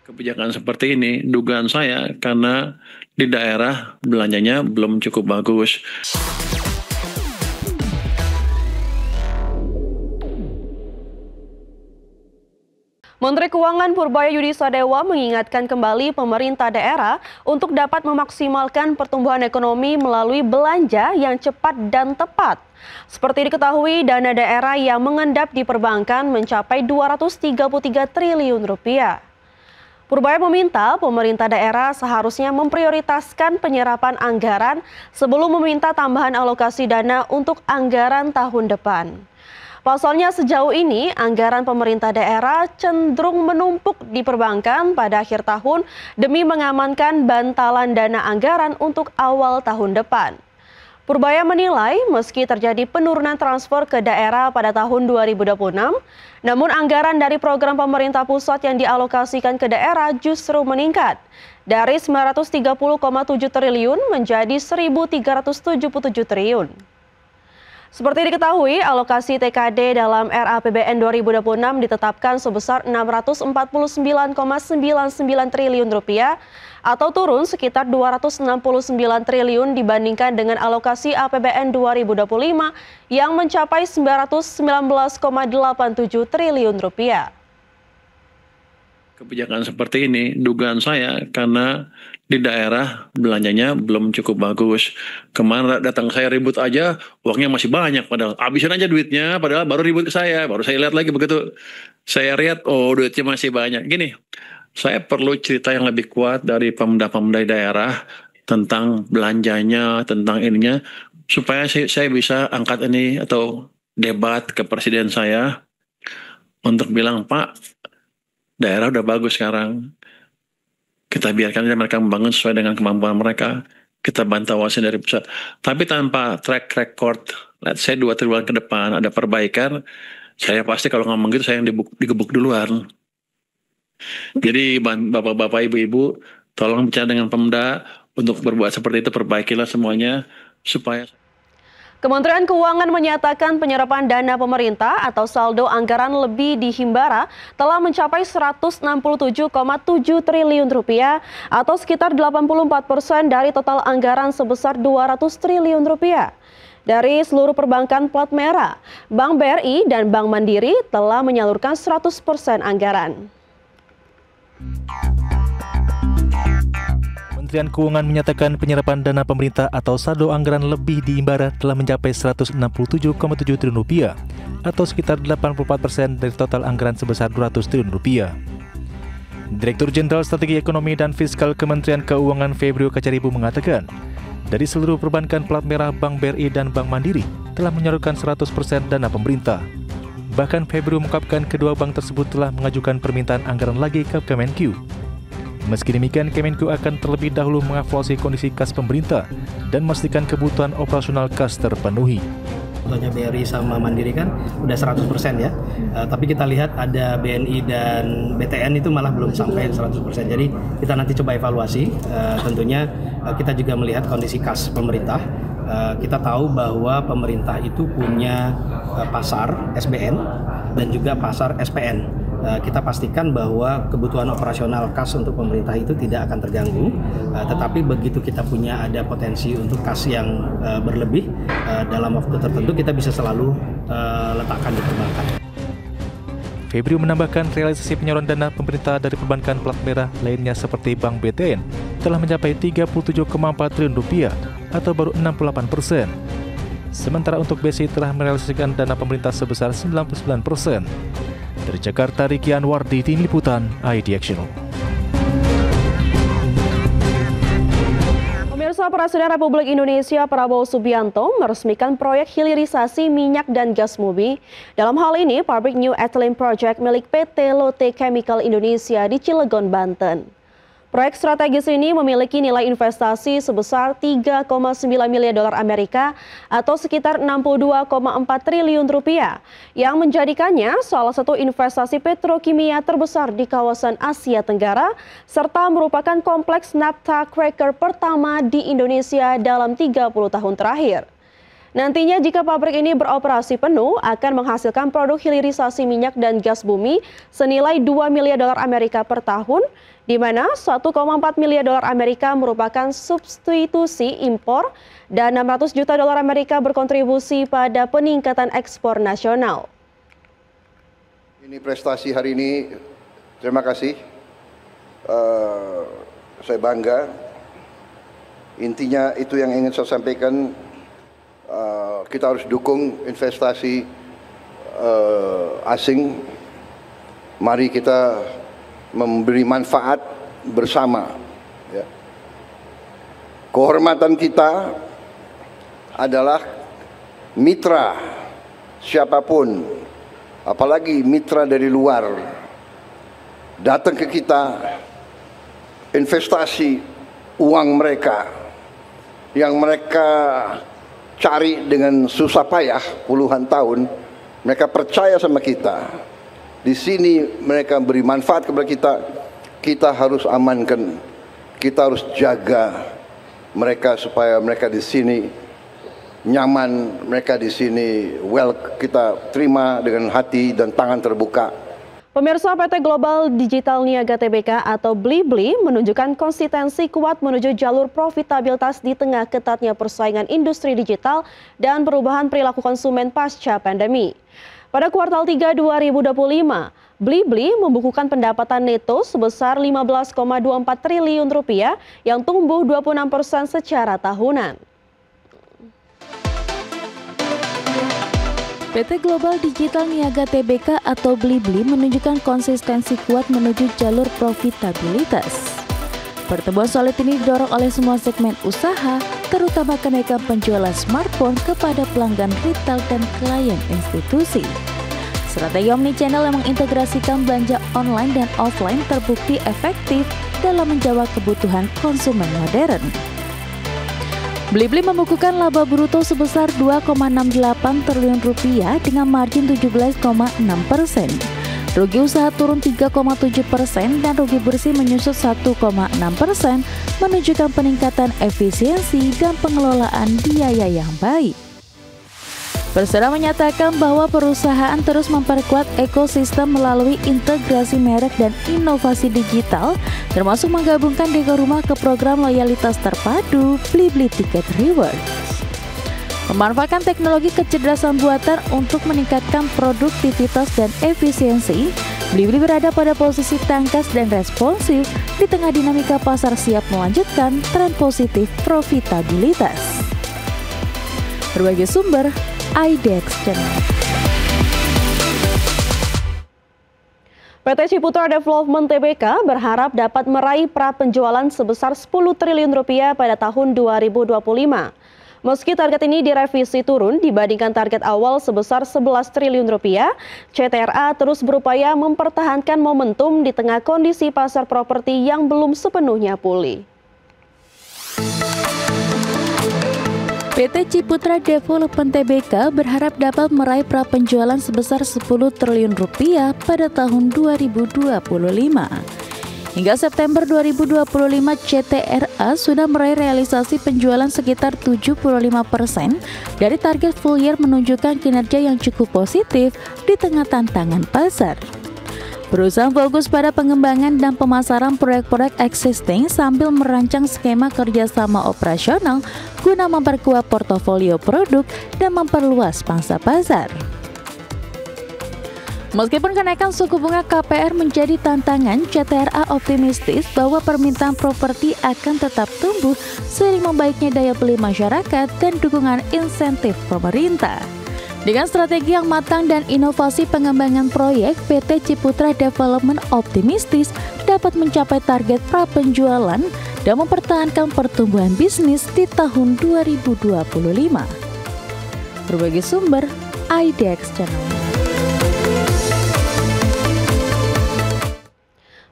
Kebijakan seperti ini, dugaan saya karena di daerah belanjanya belum cukup bagus. Menteri Keuangan Purbaya Yudisadewa mengingatkan kembali pemerintah daerah untuk dapat memaksimalkan pertumbuhan ekonomi melalui belanja yang cepat dan tepat. Seperti diketahui, dana daerah yang mengendap di perbankan mencapai 233 triliun rupiah. Purbaya meminta pemerintah daerah seharusnya memprioritaskan penyerapan anggaran sebelum meminta tambahan alokasi dana untuk anggaran tahun depan. Pasalnya sejauh ini anggaran pemerintah daerah cenderung menumpuk di perbankan pada akhir tahun demi mengamankan bantalan dana anggaran untuk awal tahun depan. Purbaya menilai meski terjadi penurunan transfer ke daerah pada tahun 2026, namun anggaran dari program pemerintah pusat yang dialokasikan ke daerah justru meningkat dari 930,7 triliun menjadi 1.377 triliun. Seperti diketahui, alokasi TKD dalam RAPBN 2026 ditetapkan sebesar 649,99 triliun rupiah atau turun sekitar 269 triliun dibandingkan dengan alokasi APBN 2025 yang mencapai 919,87 triliun rupiah. Kebijakan seperti ini, dugaan saya karena di daerah belanjanya belum cukup bagus. Kemarin datang saya ribut aja, uangnya masih banyak. Padahal habisin aja duitnya, padahal baru ribut ke saya. Baru saya lihat lagi begitu. Saya lihat, oh duitnya masih banyak. Gini, saya perlu cerita yang lebih kuat dari pemda-pemda daerah tentang belanjanya, tentang ininya. Supaya saya bisa angkat ini atau debat ke presiden saya untuk bilang, Pak, daerah udah bagus sekarang. Kita biarkan mereka membangun sesuai dengan kemampuan mereka. Kita bantu awasin dari pusat. Tapi tanpa track record, let's say 2 triwulan ke depan ada perbaikan, saya pasti kalau ngomong gitu saya yang digebuk duluan. Jadi bapak-bapak, ibu-ibu, tolong bicara dengan Pemda untuk berbuat seperti itu, perbaikilah semuanya supaya... Kementerian Keuangan menyatakan penyerapan dana pemerintah atau saldo anggaran lebih di Himbara telah mencapai 167,7 triliun rupiah atau sekitar 84% dari total anggaran sebesar 200 triliun rupiah. Dari seluruh perbankan plat merah, Bank BRI dan Bank Mandiri telah menyalurkan 100% anggaran. Kementerian Keuangan menyatakan penyerapan dana pemerintah atau saldo anggaran lebih di Himbara telah mencapai 167,7 triliun rupiah atau sekitar 84% dari total anggaran sebesar 200 triliun rupiah. Direktur Jenderal Strategi Ekonomi dan Fiskal Kementerian Keuangan Febrio Kacaribu mengatakan, dari seluruh perbankan plat merah Bank BRI dan Bank Mandiri telah menyalurkan 100% dana pemerintah. Bahkan Febrio mengungkapkan kedua bank tersebut telah mengajukan permintaan anggaran lagi ke Kemenq. Meski demikian, Kemenq akan terlebih dahulu mengevaluasi kondisi kas pemerintah dan memastikan kebutuhan operasional kas terpenuhi. Contohnya BRI sama Mandiri kan udah 100% ya, tapi kita lihat ada BNI dan BTN itu malah belum sampai 100%. Jadi kita nanti coba evaluasi, tentunya kita juga melihat kondisi kas pemerintah. Kita tahu bahwa pemerintah itu punya pasar SBN dan juga pasar SPN. Kita pastikan bahwa kebutuhan operasional kas untuk pemerintah itu tidak akan terganggu, tetapi begitu kita punya ada potensi untuk kas yang berlebih dalam waktu tertentu, kita bisa selalu letakkan di perbankan. Febrio menambahkan realisasi penyaluran dana pemerintah dari perbankan plat merah lainnya seperti Bank BTN telah mencapai 37,4 triliun rupiah atau baru 68%. Sementara untuk BSI telah merealisasikan dana pemerintah sebesar 99%. Dari Jakarta, Riki Anwar di Tim Liputan IDXN. Pemirsa, Presiden Republik Indonesia Prabowo Subianto meresmikan proyek hilirisasi minyak dan gas bumi. Dalam hal ini, pabrik New Ethylene Project milik PT Lotte Chemical Indonesia di Cilegon, Banten. Proyek strategis ini memiliki nilai investasi sebesar 3,9 miliar dolar Amerika atau sekitar 62,4 triliun rupiah yang menjadikannya salah satu investasi petrokimia terbesar di kawasan Asia Tenggara serta merupakan kompleks naphtha cracker pertama di Indonesia dalam 30 tahun terakhir. Nantinya jika pabrik ini beroperasi penuh akan menghasilkan produk hilirisasi minyak dan gas bumi senilai 2 miliar dolar Amerika per tahun, di mana 1,4 miliar dolar Amerika merupakan substitusi impor dan 600 juta dolar Amerika berkontribusi pada peningkatan ekspor nasional. Ini prestasi hari ini, terima kasih. Saya bangga. Intinya itu yang ingin saya sampaikan. Kita harus dukung investasi asing. Mari kita memberi manfaat bersama. Ya. Kehormatan kita adalah mitra siapapun, apalagi mitra dari luar, datang ke kita, investasi uang mereka yang mereka cari dengan susah payah puluhan tahun, mereka percaya sama kita. Di sini mereka beri manfaat kepada kita. Kita harus amankan, kita harus jaga mereka supaya mereka di sini nyaman, mereka di sini kita terima dengan hati dan tangan terbuka. Pemirsa, PT Global Digital Niaga Tbk atau Blibli menunjukkan konsistensi kuat menuju jalur profitabilitas di tengah ketatnya persaingan industri digital dan perubahan perilaku konsumen pasca pandemi. Pada kuartal 3 2025, Blibli membukukan pendapatan neto sebesar Rp15,24 triliun yang tumbuh 26% secara tahunan. PT Global Digital Niaga Tbk atau Blibli menunjukkan konsistensi kuat menuju jalur profitabilitas. Pertumbuhan solid ini didorong oleh semua segmen usaha, terutama kenaikan penjualan smartphone kepada pelanggan retail dan klien institusi. Strategi omnichannel yang mengintegrasikan belanja online dan offline terbukti efektif dalam menjawab kebutuhan konsumen modern. Blibli membukukan laba bruto sebesar Rp2,68 triliun dengan margin 17,6%. Rugi usaha turun 3,7% dan rugi bersih menyusut 1,6%, menunjukkan peningkatan efisiensi dan pengelolaan biaya yang baik. Persero menyatakan bahwa perusahaan terus memperkuat ekosistem melalui integrasi merek dan inovasi digital, termasuk menggabungkan Deko Rumah ke program loyalitas terpadu Blibli Ticket Rewards. Memanfaatkan teknologi kecerdasan buatan untuk meningkatkan produktivitas dan efisiensi, Blibli berada pada posisi tangkas dan responsif di tengah dinamika pasar siap melanjutkan tren positif profitabilitas. Berbagai sumber IDEX Channel. PT Ciputra Development Tbk berharap dapat meraih pra-penjualan sebesar Rp10 triliun pada tahun 2025. Meski target ini direvisi turun dibandingkan target awal sebesar Rp11 triliun, CTRA terus berupaya mempertahankan momentum di tengah kondisi pasar properti yang belum sepenuhnya pulih. PT Ciputra Development Tbk berharap dapat meraih pra-penjualan sebesar Rp10 triliun pada tahun 2025. Hingga September 2025, CTRA sudah meraih realisasi penjualan sekitar 75% dari target full year, menunjukkan kinerja yang cukup positif di tengah tantangan pasar. Perusahaan fokus pada pengembangan dan pemasaran proyek-proyek existing sambil merancang skema kerjasama operasional guna memperkuat portofolio produk dan memperluas pangsa pasar. Meskipun kenaikan suku bunga KPR menjadi tantangan, CTRA optimistis bahwa permintaan properti akan tetap tumbuh seiring membaiknya daya beli masyarakat dan dukungan insentif pemerintah. Dengan strategi yang matang dan inovasi pengembangan proyek, PT Ciputra Development optimistis dapat mencapai target pra-penjualan dan mempertahankan pertumbuhan bisnis di tahun 2025. Berbagai sumber, IDEX Channel.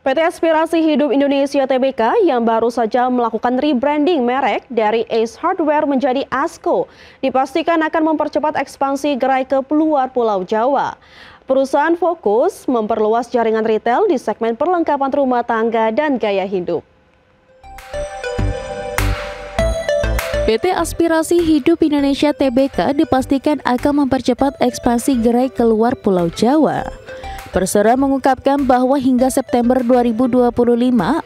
PT Aspirasi Hidup Indonesia Tbk yang baru saja melakukan rebranding merek dari Ace Hardware menjadi ASKO dipastikan akan mempercepat ekspansi gerai ke luar Pulau Jawa. Perusahaan fokus memperluas jaringan retail di segmen perlengkapan rumah tangga dan gaya hidup. PT Aspirasi Hidup Indonesia Tbk dipastikan akan mempercepat ekspansi gerai keluar Pulau Jawa. Persero mengungkapkan bahwa hingga September 2025,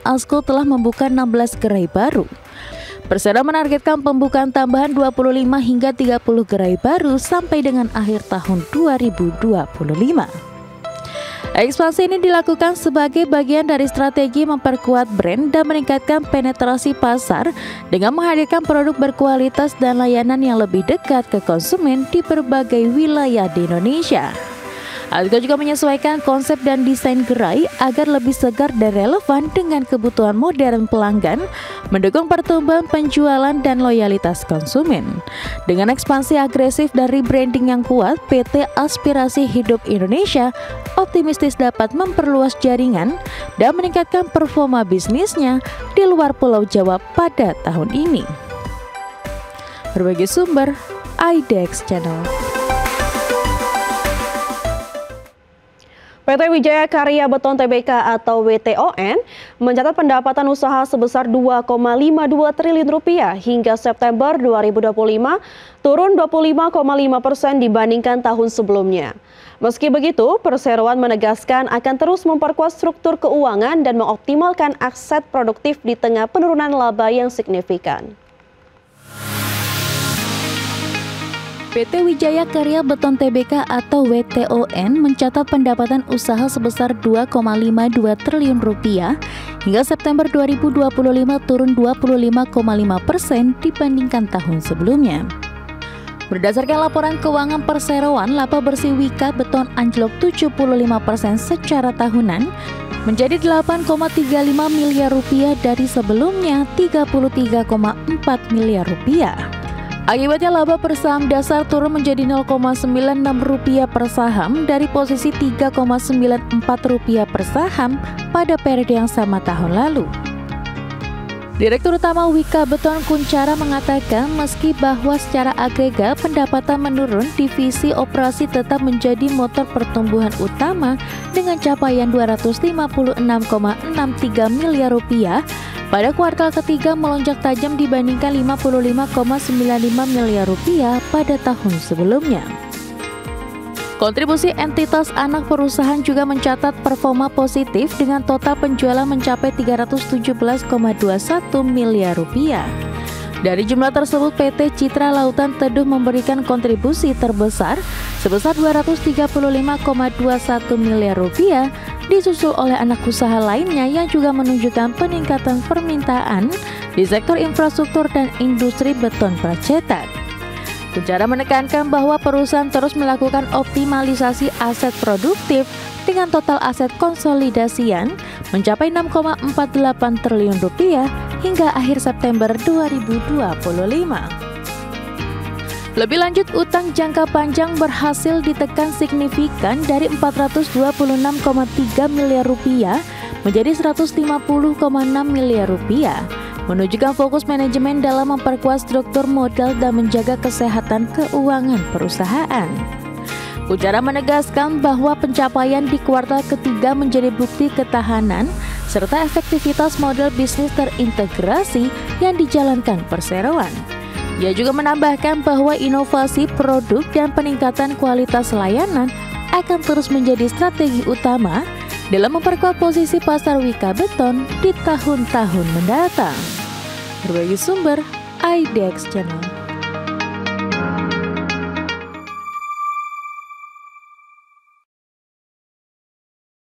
ASKO telah membuka 16 gerai baru. Persero menargetkan pembukaan tambahan 25 hingga 30 gerai baru sampai dengan akhir tahun 2025. Ekspansi ini dilakukan sebagai bagian dari strategi memperkuat brand dan meningkatkan penetrasi pasar dengan menghadirkan produk berkualitas dan layanan yang lebih dekat ke konsumen di berbagai wilayah di Indonesia. ASKO juga menyesuaikan konsep dan desain gerai agar lebih segar dan relevan dengan kebutuhan modern pelanggan, mendukung pertumbuhan penjualan dan loyalitas konsumen. Dengan ekspansi agresif dan rebranding yang kuat, PT Aspirasi Hidup Indonesia optimistis dapat memperluas jaringan dan meningkatkan performa bisnisnya di luar Pulau Jawa pada tahun ini. Berbagai sumber, IDEX Channel. PT Wijaya Karya Beton Tbk atau WTON mencatat pendapatan usaha sebesar 2,52 triliun rupiah hingga September 2025, turun 25,5% dibandingkan tahun sebelumnya. Meski begitu, perseroan menegaskan akan terus memperkuat struktur keuangan dan mengoptimalkan aset produktif di tengah penurunan laba yang signifikan. PT Wijaya Karya Beton Tbk atau WTON mencatat pendapatan usaha sebesar 2,52 triliun rupiah hingga September 2025, turun 25,5% dibandingkan tahun sebelumnya. Berdasarkan laporan keuangan perseroan, laba bersih Wika Beton anjlok 75% secara tahunan menjadi 8,35 miliar rupiah dari sebelumnya 33,4 miliar rupiah. Akibatnya laba per saham dasar turun menjadi Rp0,96 per saham dari posisi Rp3,94 per saham pada periode yang sama tahun lalu. Direktur Utama Wika Beton Kunchara mengatakan meski bahwa secara agregat pendapatan menurun, divisi operasi tetap menjadi motor pertumbuhan utama dengan capaian Rp256,63 miliar rupiah. Pada kuartal ketiga melonjak tajam dibandingkan Rp55,95 miliar rupiah pada tahun sebelumnya. Kontribusi entitas anak perusahaan juga mencatat performa positif dengan total penjualan mencapai Rp317,21 miliar rupiah. Dari jumlah tersebut, PT Citra Lautan Teduh memberikan kontribusi terbesar sebesar Rp235,21 miliar rupiah, disusul oleh anak usaha lainnya yang juga menunjukkan peningkatan permintaan di sektor infrastruktur dan industri beton pracetak. Kunchara menekankan bahwa perusahaan terus melakukan optimalisasi aset produktif dengan total aset konsolidasian mencapai Rp6,48 triliun hingga akhir September 2025. Lebih lanjut, utang jangka panjang berhasil ditekan signifikan dari Rp426,3 miliar menjadi Rp150,6 miliar, menunjukkan fokus manajemen dalam memperkuat struktur modal dan menjaga kesehatan keuangan perusahaan. Kunchara menegaskan bahwa pencapaian di kuartal ketiga menjadi bukti ketahanan serta efektivitas model bisnis terintegrasi yang dijalankan perseroan. Ia juga menambahkan bahwa inovasi produk dan peningkatan kualitas layanan akan terus menjadi strategi utama dalam memperkuat posisi pasar Wika Beton di tahun-tahun mendatang. Berbagai sumber, IDEX Channel.